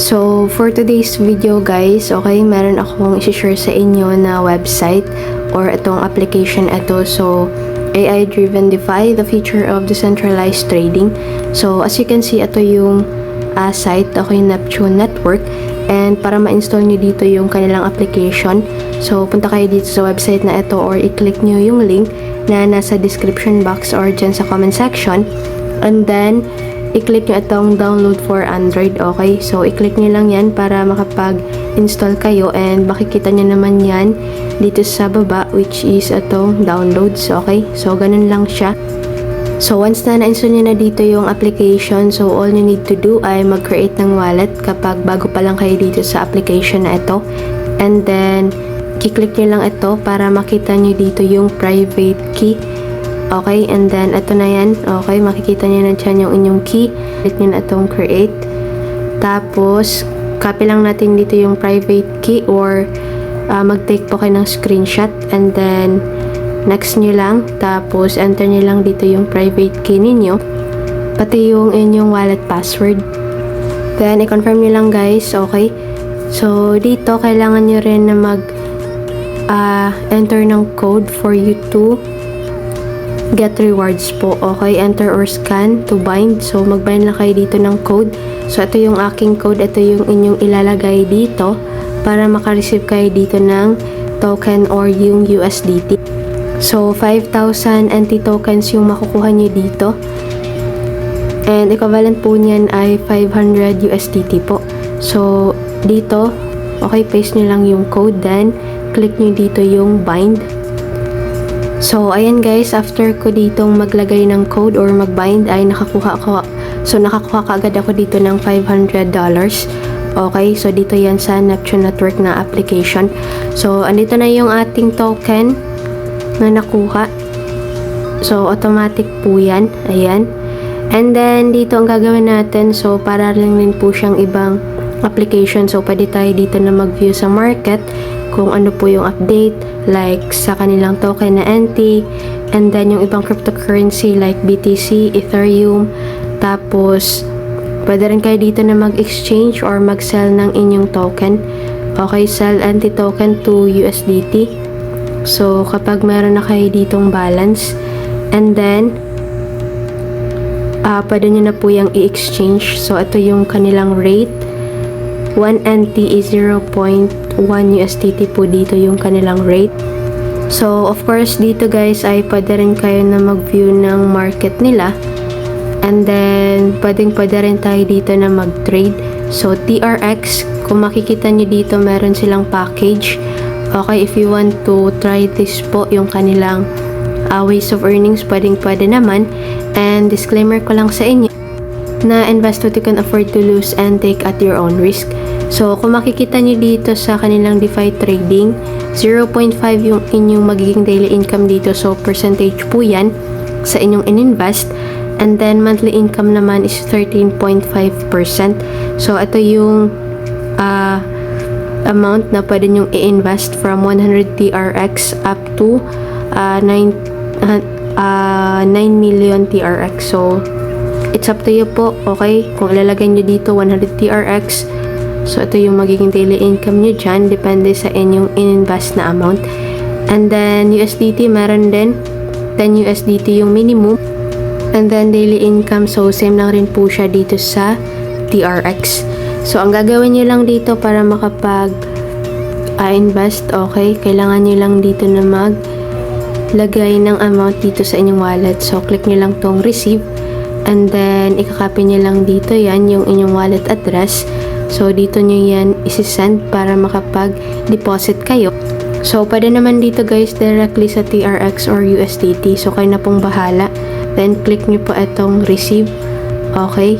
So, for today's video guys, okay, meron akong isi-share sa inyo na website or itong application ito. So, AI-driven DeFi, the future of decentralized trading. So, as you can see, ito yung site, okay, Neptune Network. And para ma-install nyo dito yung kanilang application, so punta kayo dito sa website na ito or i-click nyo yung link na nasa description box or dyan sa comment section. And then, i-click nyo itong download for Android, okay? So, i-click nyo lang yan para makapag-install kayo and makikita nyo naman yan dito sa baba, which is itong downloads, okay? So, ganun lang siya. So, once na na-install nyo na dito yung application, so all you need to do ay mag-create ng wallet kapag bago pa lang kayo dito sa application na ito. And then, i-click nyo lang ito para makita nyo dito yung private key. Okay, and then, ito na yan. Okay, makikita nyo na dyan yung inyong key. Click nyo na itong create. Tapos, copy lang natin dito yung private key or mag-take po kayo ng screenshot. And then, next nyo lang, tapos enter nyo lang dito yung private key ninyo, pati yung inyong wallet password. Then, i-confirm nyo lang guys, okay? So, dito, kailangan nyo rin na enter ng code for you to get rewards po, okay? Enter or scan to bind. So, mag-bind lang kayo dito ng code. So, ito yung aking code, ito yung inyong ilalagay dito para makareceive kayo dito ng token or yung USDT. So, 5,000 NT tokens yung makukuha nyo dito. And, equivalent po niyan ay 500 USDT po. So, dito, okay, paste nyo lang yung code. Then, click nyo dito yung bind. So, ayan guys, after ko ditong maglagay ng code or mag-bind ay nakakuha ako. So, nakakuha kaagad ako dito ng $500. Okay, so dito yan sa Neptune Network na application. So, andito na yung ating token na nakuha. So, automatic po yan. Ayan. And then, dito ang gagawin natin. So, para lang din po siyang ibang application. So, pwede tayo dito na mag-view sa market kung ano po yung update. Like, sa kanilang token na NT. And then, yung ibang cryptocurrency like BTC, Ethereum. Tapos, pwede rin kayo dito na mag-exchange or mag-sell ng inyong token. Okay, sell NT token to USDT. So, kapag meron na kayo ditong balance, and then, pwede nyo na po yung i-exchange. So, ito yung kanilang rate. 1 NT is 0.1 USDT po dito yung kanilang rate. So, of course, dito guys ay pwede rin kayo na mag-view ng market nila. And then, pwede rin tayo dito na mag-trade. So, TRX, kung makikita nyo dito, meron silang package. Okay, if you want to try this po, yung kanilang ways of earnings, pwede naman. And disclaimer ko lang sa inyo na invest what you can afford to lose and take at your own risk. So, kung makikita nyo dito sa kanilang DeFi trading, 0.5 yung inyong magiging daily income dito. So, percentage po yan sa inyong ininvest. And then, monthly income naman is 13.5%. So, ito yung amount na pwede nyong i-invest from 100 TRX up to 9 million TRX. So, it's up to you po, okay? Kung ilalagay nyo dito 100 TRX, so ito yung magiging daily income nyo dyan, depende sa inyong in-invest na amount. And then, USDT, meron din 10 USDT yung minimum. And then, daily income, so same lang rin po siya dito sa TRX. So, ang gagawin nyo lang dito para makapag-invest, okay, kailangan nyo lang dito na maglagay ng amount dito sa inyong wallet. So, click nyo lang tong receive. And then, ikakopy nyo lang dito yan, yung inyong wallet address. So, dito nyo yan isi-send para makapag-deposit kayo. So, pwede naman dito guys, directly sa TRX or USDT. So, kayo na pong bahala. Then, click nyo po itong receive. Okay.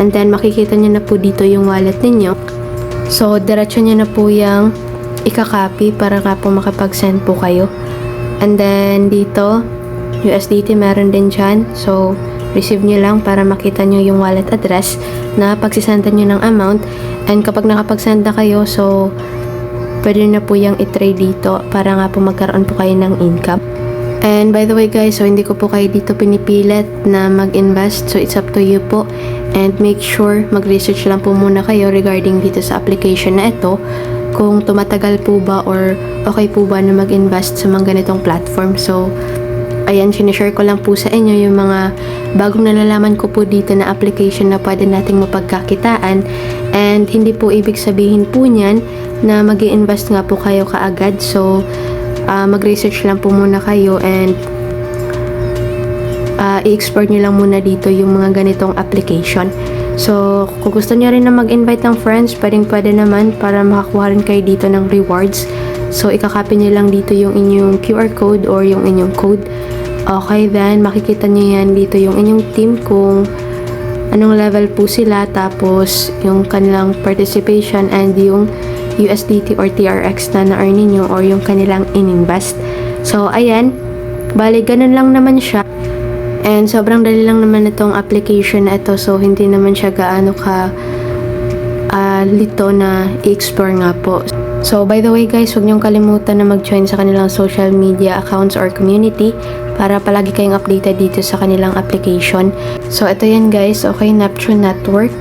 And then, makikita nyo na po dito yung wallet ninyo. So, diretso nyo na po yung ikakopy para nga po makapag-send po kayo. And then, dito, USDT meron din dyan. So, receive nyo lang para makita nyo yung wallet address na pagsisendan nyo ng amount. And kapag nakapag-send na kayo, so, pwede na po yung i-trade dito para nga po magkaroon po kayo ng income. And by the way guys, so hindi ko po kayo dito pinipilit na mag-invest. So it's up to you po. And make sure mag-research lang po muna kayo regarding dito sa application na ito. Kung tumatagal po ba or okay po ba na mag-invest sa mga ganitong platform. So ayan, sinishare ko lang po sa inyo yung mga bagong nalalaman ko po dito na application na pwede nating mapagkakitaan. And hindi po ibig sabihin po niyan na mag-i-invest nga po kayo kaagad. So mag-research lang po muna kayo and i-explore nyo lang muna dito yung mga ganitong application. So, kung gusto nyo rin na mag-invite ng friends, pwede naman para makakuha rin kayo dito ng rewards. So, ikakopy nyo lang dito yung inyong QR code or yung inyong code. Okay, then makikita nyo yan dito yung inyong team kung anong level po sila, tapos yung kanilang participation and yung USDT or TRX na na-earn ninyo or yung kanilang in-invest. So, ayan. Bali, ganun lang naman siya. And sobrang dali lang naman itong application na ito. So, hindi naman siya gaano ka lito na i-explore nga po. So, by the way guys, huwag niyong kalimutan na mag-join sa kanilang social media accounts or community para palagi kayong updated dito sa kanilang application. So, ito yan guys. Okay, Neptune Network.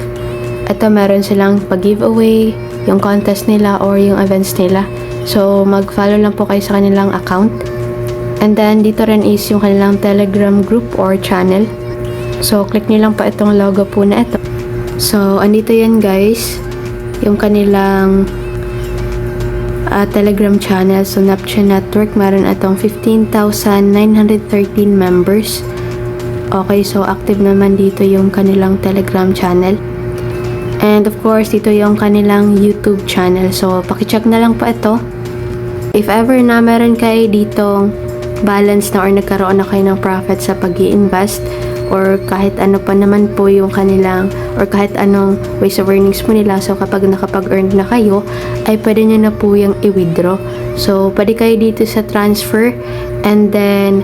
Ito, meron silang pag-giveaway, yung contest nila or yung events nila. So, mag-follow lang po kayo sa kanilang account. And then, dito rin is yung kanilang Telegram group or channel. So, click nyo lang pa itong logo po na ito. So, andito yan guys. Yung kanilang Telegram channel. So, Neptune Network, meron itong 15,913 members. Okay, so active naman dito yung kanilang Telegram channel. And of course, dito yung kanilang YouTube channel. So, pakicheck na lang po ito. If ever na meron kayo ditong balance na or nagkaroon na kayo ng profit sa pag-i-invest or kahit ano pa naman po yung kanilang or kahit anong ways of earnings mo nila. So, kapag nakapag-earn na kayo, ay pwede nyo na po yung i-withdraw. So, pwede kayo dito sa transfer and then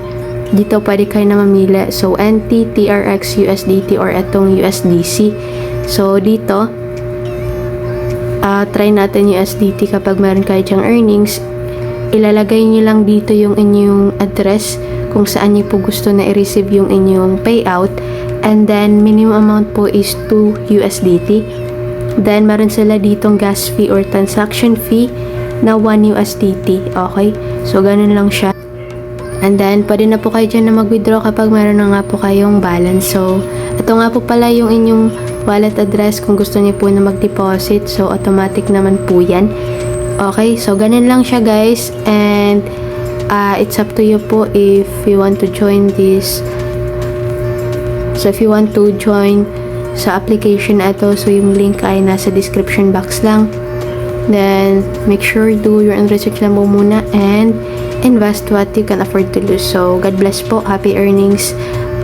dito pwede kayo na mamili. So, NT, TRX, USDT or etong USDC. So, dito, try natin USDT kapag meron kayo dyang earnings. Ilalagay nyo lang dito yung inyong address kung saan nyo po gusto na i-receive yung inyong payout. And then, minimum amount po is 2 USDT. Then, meron sila ditong gas fee or transaction fee na 1 USDT. Okay? So, ganun lang siya. And then, pwede na po kayo dyan na mag-withdraw kapag meron na nga po kayong balance. So, ito nga po pala yung inyong wallet address kung gusto niyo po na mag-deposit. So, automatic naman po yan. Okay, so ganun lang siya guys. And, it's up to you po if you want to join this. So, if you want to join sa application na ito, so yung link ay nasa description box lang. Then, make sure do your own research lang po muna and invest what you can afford to lose. So, God bless po. Happy earnings.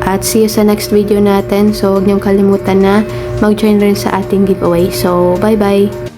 At see you sa next video natin. So, huwag niyong kalimutan na mag-join rin sa ating giveaway. So, bye-bye!